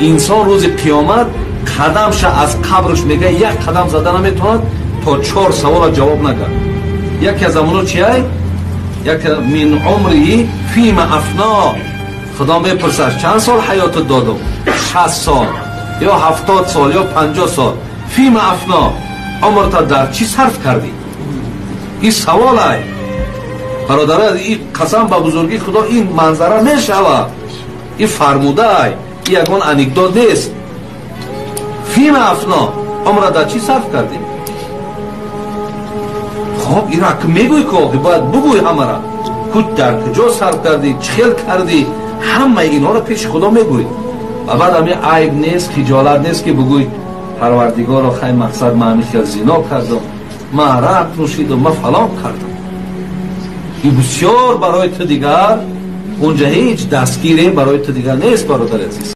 انسان روز قیامت قدمش از قبرش میگه یک قدم زدن نمیتوند تا 4 سوال جواب نده. یکی از امونو چیه؟ یک من عمره فیما افنا، خدا میپرسه چند سال حیات دادم؟ 60 سال یا 70 سال یا 50 سال. فیما افنا، عمرت در چی صرف کردی؟ این سوال های برادر، این قسم به بزرگی خدا این منظره میشوه، این فرموده های، این یکون انکدوت نیست. فیما افنا، عمرت در چی صرف کردی؟ خب این را که میگوی که باید بگوی همه را، کود در کجا صرف کردی، چخیل کردی، همه اینا را پیش خدا میگوی. و بعد همین عیب نیست، خجالت نیست که بگوی پروردگار خیلی مقصد من خیلی زنا کردم، من عرق نوشیدم، من فلان کردم. این بسیار برای تو دیگر اونجا هیچ دستگیری برای تو دیگر نیست برادر عزیز.